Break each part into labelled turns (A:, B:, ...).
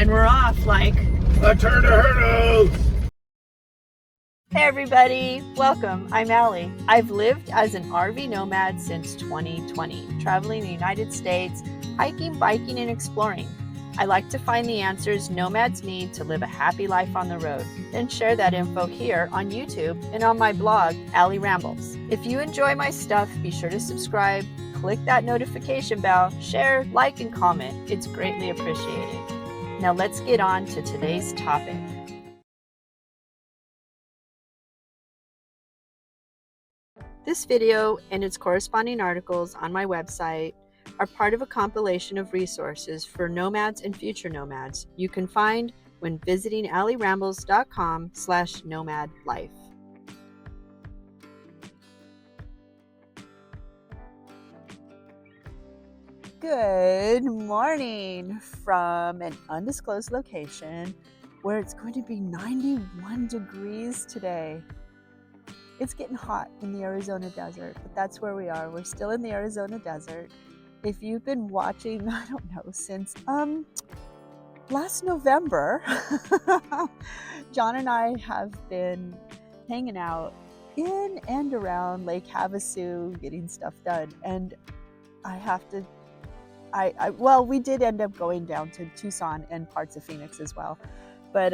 A: And we're off like
B: a turn of hurdles.
A: Hey everybody, welcome. I'm Allie. I've lived as an RV nomad since 2020, traveling the United States, hiking, biking, and exploring. I like to find the answers nomads need to live a happy life on the road, then share that info here on YouTube and on my blog, Allie Rambles. If you enjoy my stuff, be sure to subscribe, click that notification bell, share, like, and comment. It's greatly appreciated. Now let's get on to today's topic. This video and its corresponding articles on my website are part of a compilation of resources for nomads and future nomads you can find when visiting allierambles.com/nomadlife. Good morning from an undisclosed location where it's going to be 91 degrees today. It's getting hot in the Arizona desert, but that's where we are. We're still in the Arizona desert. If you've been watching, I don't know, since last November, John and I have been hanging out in and around Lake Havasu getting stuff done. And I have to, well, we did end up going down to Tucson and parts of Phoenix as well. But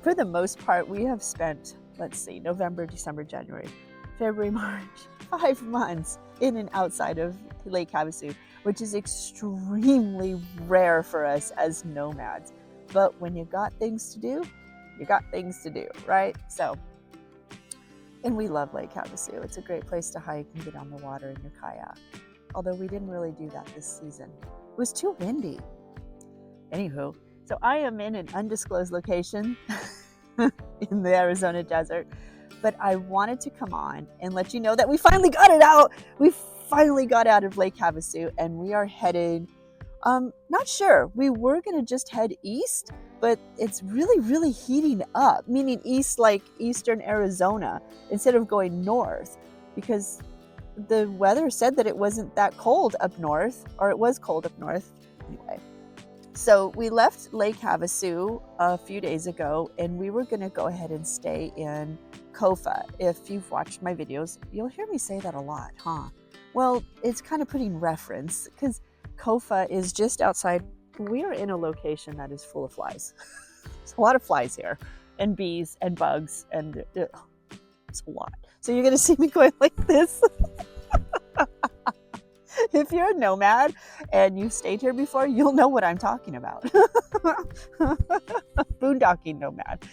A: for the most part, we have spent, let's see, November, December, January, February, March, 5 months in and outside of Lake Havasu, which is extremely rare for us as nomads. But when you got things to do, you got things to do, right? So, and we love Lake Havasu. It's a great place to hike and get on the water in your kayak. Although we didn't really do that this season. It was too windy. Anywho, so I am in an undisclosed location in the Arizona desert, but I wanted to come on and let you know that we finally got it out. We finally got out of Lake Havasu and we are headed, not sure, we were gonna just head east, but it's really heating up, meaning east like eastern Arizona instead of going north, because the weather said that it wasn't that cold up north, or it was cold up north anyway. So we left Lake Havasu a few days ago and we were gonna go ahead and stay in Kofa. If you've watched my videos, you'll hear me say that a lot, huh? Well, it's kind of putting reference because Kofa is just outside. We are in a location that is full of flies. There's a lot of flies here and bees and bugs and it's a lot. So you're gonna see me going like this. If you're a nomad and you've stayed here before, you'll know what I'm talking about. Boondocking nomad.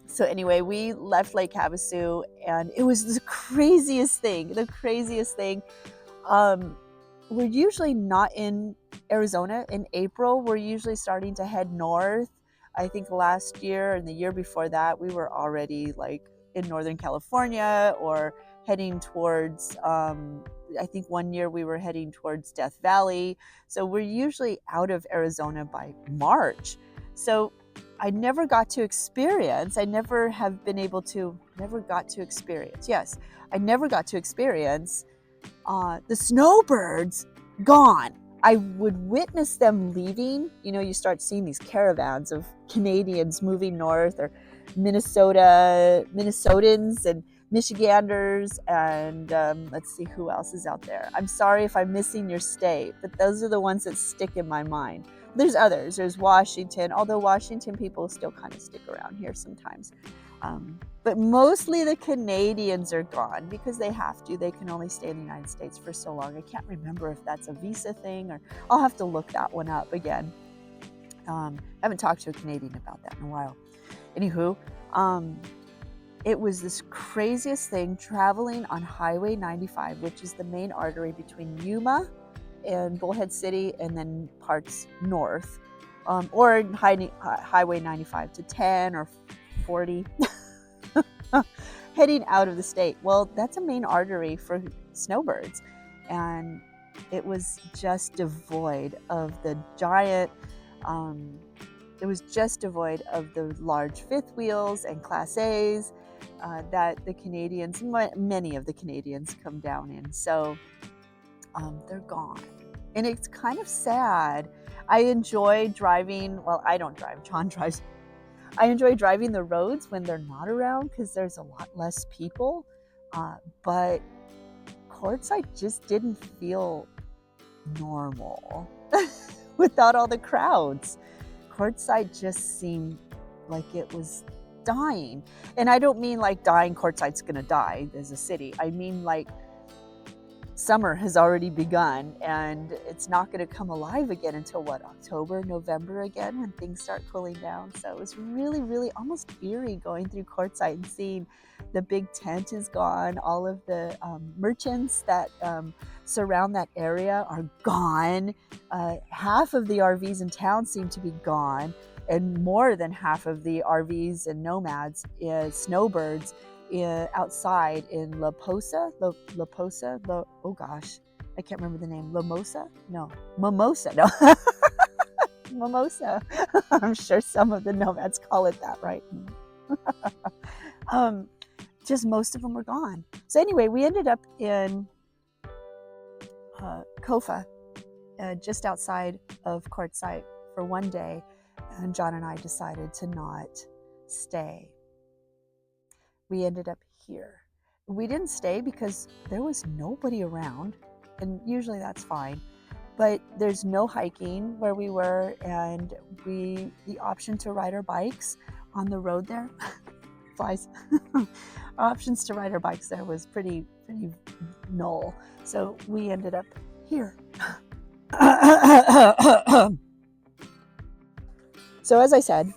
A: So anyway, we left Lake Havasu and it was the craziest thing. We're usually not in Arizona in April. We're usually starting to head north. I think last year and the year before that, we were already like in Northern California or heading towards, I think one year we were heading towards Death Valley. So we're usually out of Arizona by March. So I never got to experience the snowbirds gone. I would witness them leaving. You know, you start seeing these caravans of Canadians moving north, or Minnesotans and Michiganders, and let's see who else is out there. I'm sorry if I'm missing your state, but those are the ones that stick in my mind. There's others. There's Washington, although Washington people still kind of stick around here sometimes. But mostly the Canadians are gone because they have to. They can only stay in the United States for so long. I can't remember if that's a visa thing, or I'll have to look that one up again. I haven't talked to a Canadian about that in a while. Anywho, it was this craziest thing traveling on Highway 95, which is the main artery between Yuma and Bullhead City and then parts north, or Highway 95 to 10 or 40, heading out of the state. Well, that's a main artery for snowbirds, and it was just devoid of the giant, it was just devoid of the large fifth wheels and Class A's that the Canadians, many of the Canadians come down in. So they're gone. And it's kind of sad. I enjoy driving. Well, I don't drive. John drives. I enjoy driving the roads when they're not around because there's a lot less people. But Quartzsite just didn't feel normal without all the crowds. Quartzsite just seemed like it was dying. And I don't mean like dying, Quartzsite's gonna die as a city. I mean like summer has already begun and it's not going to come alive again until what, October, November again, when things start cooling down. So it was really, really almost eerie going through Quartzsite and seeing the big tent is gone. All of the merchants that surround that area are gone. Half of the RVs in town seem to be gone, and more than half of the RVs and nomads, snowbirds, outside in La Posa, oh gosh, I can't remember the name. Mimosa, no. Mimosa. I'm sure some of the nomads call it that, right? Just most of them were gone. So anyway, we ended up in Kofa, just outside of Quartzsite for one day, and John and I decided to not stay. We ended up here. We didn't stay because there was nobody around, and usually that's fine, but there's no hiking where we were, and the option to ride our bikes on the road there, flies, options to ride our bikes there was pretty null. So we ended up here. So as I said,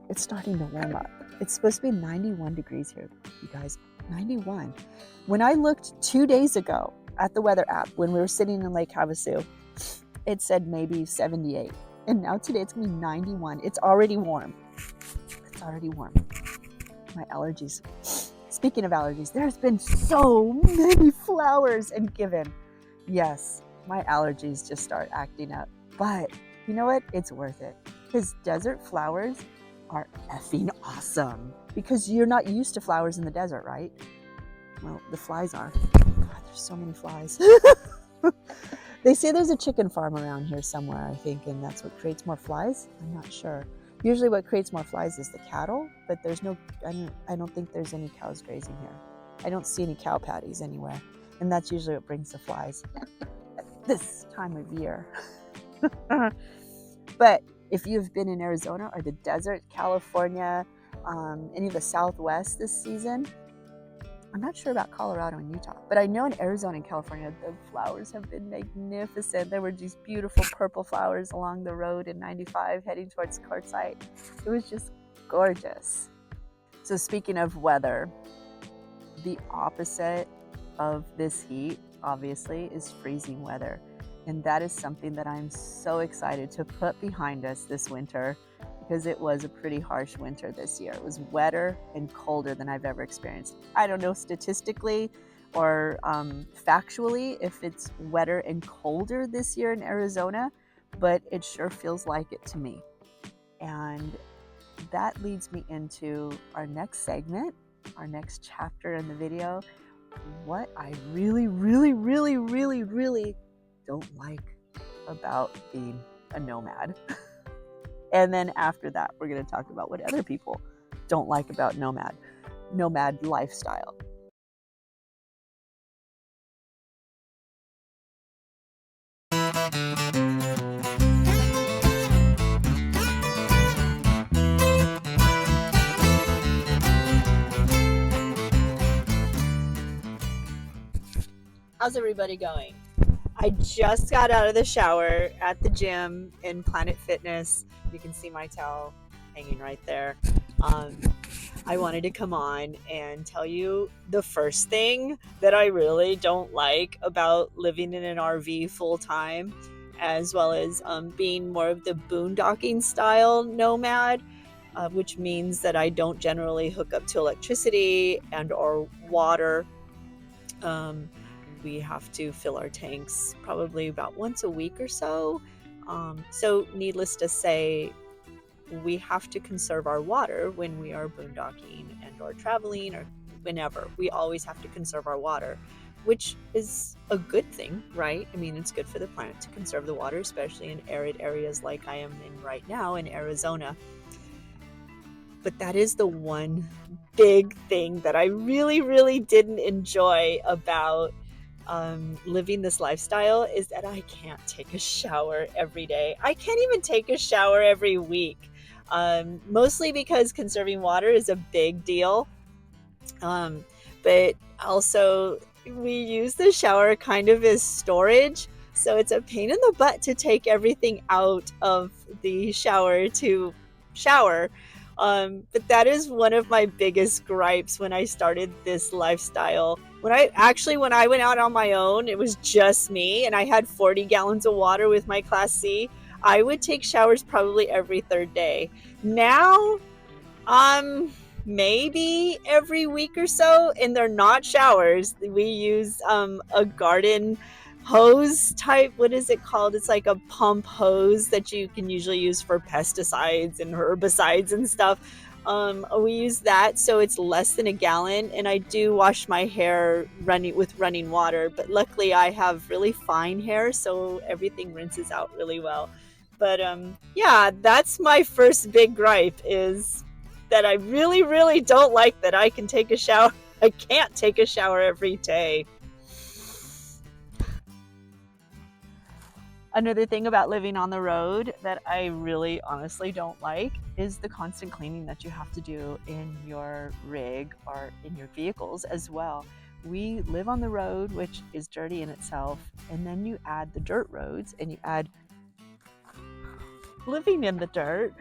A: it's starting to warm up. It's supposed to be 91 degrees here, you guys, 91. When I looked 2 days ago at the weather app, when we were sitting in Lake Havasu, it said maybe 78. And now today it's gonna be 91. It's already warm. It's already warm. My allergies. Speaking of allergies, there's been so many flowers and given. Yes, my allergies just start acting up. But you know what? It's worth it. Because desert flowers are effing awesome, because you're not used to flowers in the desert, right? Well, the flies are. God, there's so many flies. They say there's a chicken farm around here somewhere, I think, and that's what creates more flies. I'm not sure. Usually what creates more flies is the cattle, but there's no, I don't think there's any cows grazing here. I don't see any cow patties anywhere, and that's usually what brings the flies at this time of year. But if you've been in Arizona or the desert, California, any of the Southwest this season, I'm not sure about Colorado and Utah, but I know in Arizona and California, the flowers have been magnificent. There were these beautiful purple flowers along the road in 95 heading towards Quartzsite. It was just gorgeous. So speaking of weather, the opposite of this heat, obviously, is freezing weather. And that is something that I'm so excited to put behind us this winter, because it was a pretty harsh winter this year. It was wetter and colder than I've ever experienced. I don't know statistically or factually if it's wetter and colder this year in Arizona, but it sure feels like it to me. And that leads me into our next segment, our next chapter in the video, what I really don't like about being a nomad. And then after that, we're going to talk about what other people don't like about nomad lifestyle. How's everybody going? I just got out of the shower at the gym in Planet Fitness. You can see my towel hanging right there. I wanted to come on and tell you the first thing that I really don't like about living in an RV full time, as well as being more of the boondocking style nomad, which means that I don't generally hook up to electricity and or water. We have to fill our tanks probably about once a week or so. So needless to say, we have to conserve our water when we are boondocking and or traveling or whenever. We always have to conserve our water. which is a good thing, right? I mean, it's good for the planet to conserve the water, especially in arid areas like I am in right now in Arizona. But that is the one big thing that I really, really didn't enjoy about living this lifestyle, is that I can't take a shower every day. I can't even take a shower every week, mostly because conserving water is a big deal. But also, we use the shower kind of as storage. So it's a pain in the butt to take everything out of the shower to shower. But that is one of my biggest gripes when I started this lifestyle. When I went out on my own, it was just me, and I had 40 gallons of water with my Class C. I would take showers probably every third day. Now, maybe every week or so, and they're not showers. We use a garden hose type. What is it called? It's like a pump hose that you can usually use for pesticides and herbicides and stuff. We use that, so it's less than a gallon, and I do wash my hair with running water, but luckily I have really fine hair, so everything rinses out really well. But yeah, that's my first big gripe, is that I really, really don't like that I can take a shower. I can't take a shower every day. Another thing about living on the road that I really honestly don't like is the constant cleaning that you have to do in your rig or in your vehicles as well. We live on the road, which is dirty in itself, and then you add the dirt roads and you add living in the dirt.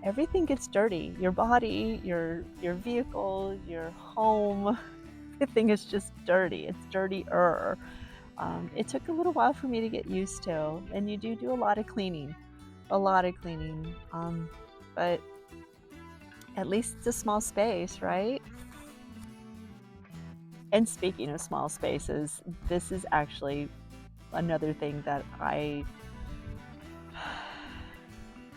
A: Everything gets dirty. Your body, your vehicle, your home, everything is just dirty. It's dirtier. It took a little while for me to get used to, and you do a lot of cleaning, but at least it's a small space, right? And speaking of small spaces, this is actually another thing that I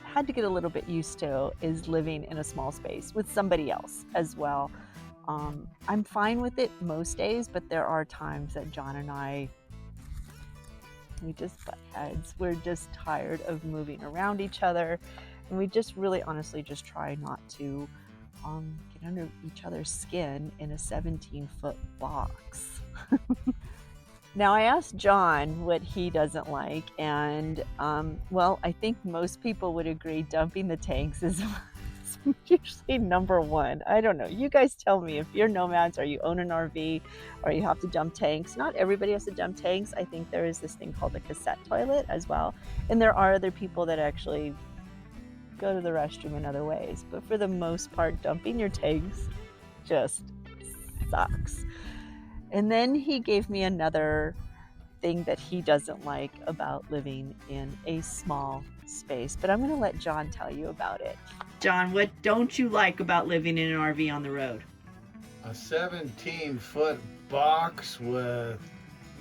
A: had to get a little bit used to, is living in a small space with somebody else as well. I'm fine with it most days, but there are times that John and I, we just butt heads. We're just tired of moving around each other, and we just really honestly just try not to get under each other's skin in a 17-foot box. Now, I asked John what he doesn't like, and well, I think most people would agree dumping the tanks is usually number one. I don't know. You guys tell me, if you're nomads or you own an RV or you have to dump tanks. Not everybody has to dump tanks. I think there is this thing called a cassette toilet as well, and there are other people that actually go to the restroom in other ways. But for the most part, dumping your tanks just sucks. And then he gave me another thing that he doesn't like about living in a small space, but I'm going to let John tell you about it. John, what don't you like about living in an RV on the road?
B: A 17-foot box with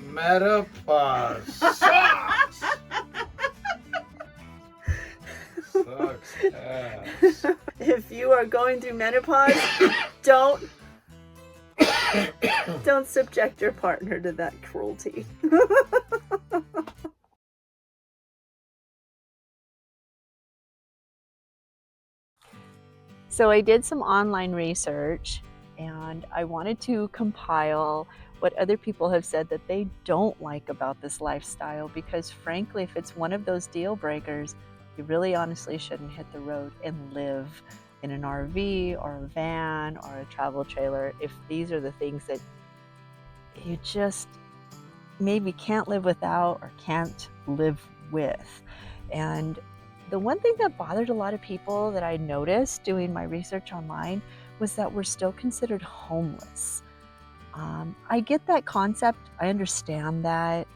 B: menopause. Sucks! Sucks ass.
A: If you are going through menopause, don't subject your partner to that cruelty. So I did some online research, and I wanted to compile what other people have said that they don't like about this lifestyle, because frankly, if it's one of those deal breakers, you really honestly shouldn't hit the road and live in an RV or a van or a travel trailer if these are the things that you just maybe can't live without or can't live with. And the one thing that bothered a lot of people that I noticed doing my research online was that we're still considered homeless. I get that concept. I understand that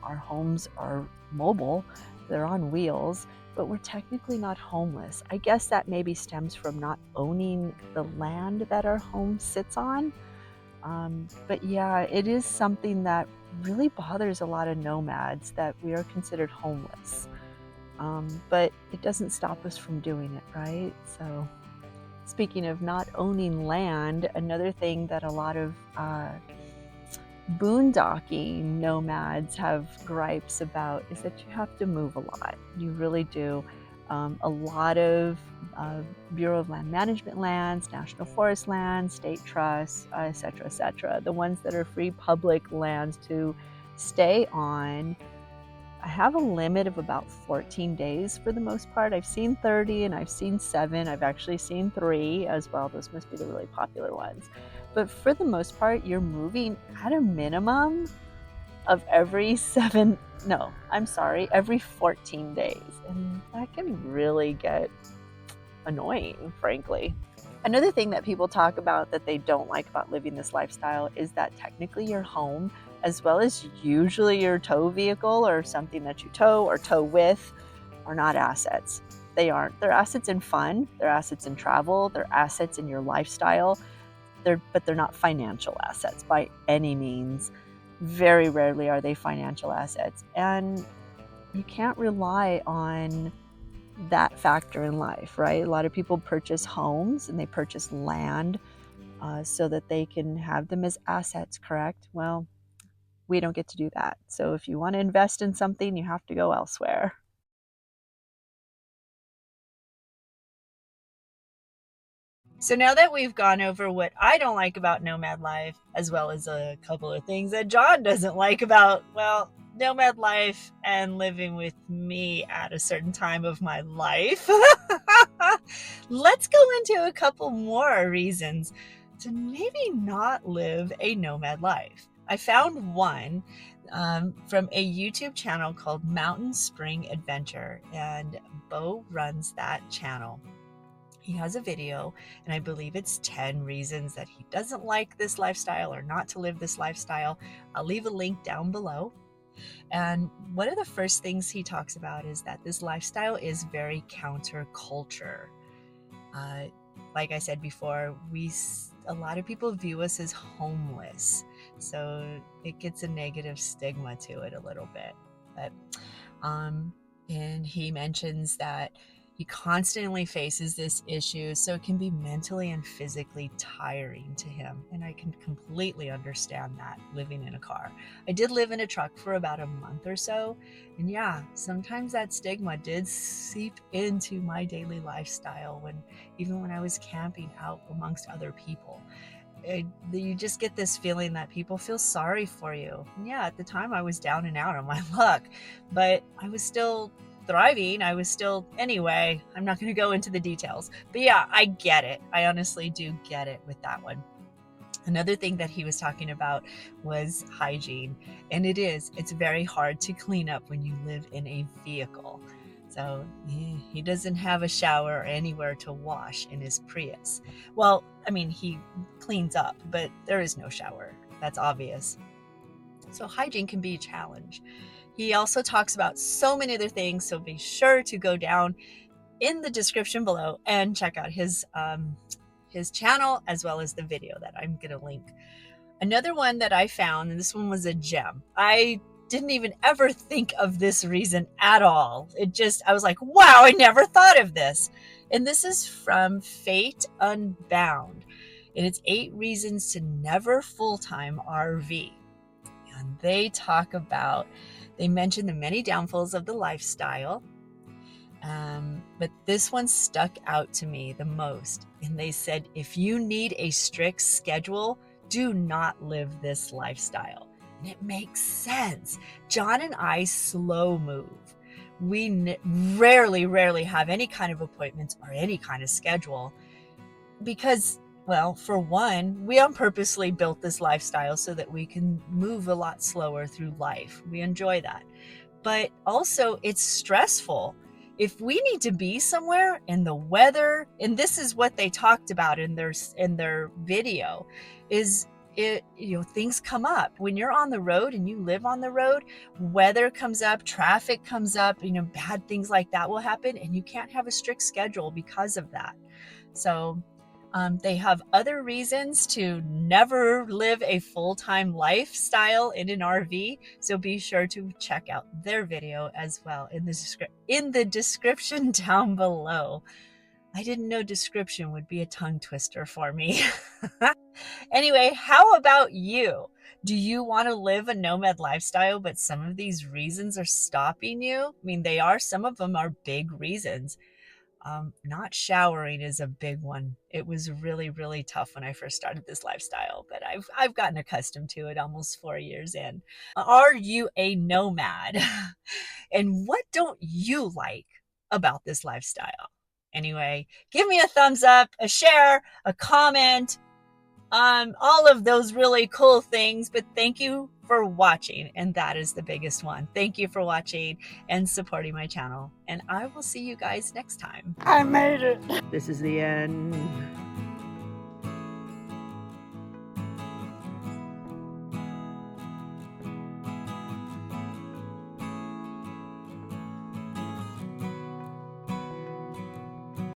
A: our homes are mobile, they're on wheels, but we're technically not homeless. I guess that maybe stems from not owning the land that our home sits on. But yeah, it is something that really bothers a lot of nomads, that we are considered homeless. But it doesn't stop us from doing it, right? So speaking of not owning land, another thing that a lot of boondocking nomads have gripes about is that you have to move a lot. You really do. A lot of Bureau of Land Management lands, National Forest lands, state trusts, etc., the ones that are free public lands to stay on, I have a limit of about 14 days for the most part. I've seen 30 and I've seen 7. I've actually seen 3 as well. Those must be the really popular ones. But for the most part, you're moving at a minimum of every 14 days. And that can really get annoying, frankly. Another thing that people talk about that they don't like about living this lifestyle is that technically your home, as well as usually your tow vehicle or something that you tow or tow with, are not assets. They aren't. They're assets in fun, they're assets in travel, they're assets in your lifestyle, but they're not financial assets by any means. Very rarely are they financial assets. And you can't rely on that factor in life, right? A lot of people purchase homes and they purchase land so that they can have them as assets, correct? Well, we don't get to do that. So if you want to invest in something, you have to go elsewhere. So now that we've gone over what I don't like about nomad life, as well as a couple of things that John doesn't like about, well, nomad life and living with me at a certain time of my life, let's go into a couple more reasons to maybe not live a nomad life. I found one from a YouTube channel called Mountain Spring Adventure, and Bo runs that channel. He has a video, and I believe it's 10 reasons that he doesn't like this lifestyle or not to live this lifestyle. I'll leave a link down below. And one of the first things he talks about is that this lifestyle is very counterculture. Like I said before, a lot of people view us as homeless, so it gets a negative stigma to it a little bit. But and he mentions that he constantly faces this issue, so it can be mentally and physically tiring to him. And I can completely understand that, living in a car. I did live in a truck for about a month or so. And yeah, sometimes that stigma did seep into my daily lifestyle even when I was camping out amongst other people. You just get this feeling that people feel sorry for you. And yeah, at the time I was down and out on my luck, but I was still thriving. Anyway, I'm not going to go into the details, but yeah, I get it. I honestly do get it with that one. Another thing that he was talking about was hygiene, and it's very hard to clean up when you live in a vehicle. So he doesn't have a shower or anywhere to wash in his Prius. Well, I mean, he cleans up, but there is no shower. That's obvious. So hygiene can be a challenge. He also talks about so many other things, so be sure to go down in the description below and check out his channel as well as the video that I'm going to link. Another one that I found, and this one was a gem. I didn't even ever think of this reason at all. I was like, wow, I never thought of this. And this is from Fate Unbound. And it's 8 reasons to never full-time RV. And they mention the many downfalls of the lifestyle. But this one stuck out to me the most. And they said, if you need a strict schedule, do not live this lifestyle. And it makes sense. John and I slow move. We rarely have any kind of appointments or any kind of schedule because, well, for one, we on purposely built this lifestyle so that we can move a lot slower through life. We enjoy that. But also, it's stressful. If we need to be somewhere and the weather, and this is what they talked about in their video, things come up. When you're on the road and you live on the road, weather comes up, traffic comes up, bad things like that will happen, and you can't have a strict schedule because of that. So they have other reasons to never live a full-time lifestyle in an RV, so be sure to check out their video as well in the description down below. I didn't know description would be a tongue twister for me. Anyway, how about you? Do you want to live a nomad lifestyle, but some of these reasons are stopping you? I mean, some of them are big reasons. Not showering is a big one. It was really, really tough when I first started this lifestyle, but I've gotten accustomed to it almost 4 years in. Are you a nomad? And what don't you like about this lifestyle? Anyway, give me a thumbs up, a share, a comment, all of those really cool things. But thank you for watching, and that is the biggest one. Thank you for watching and supporting my channel, and I will see you guys next time.
C: I made it.
A: This is the end.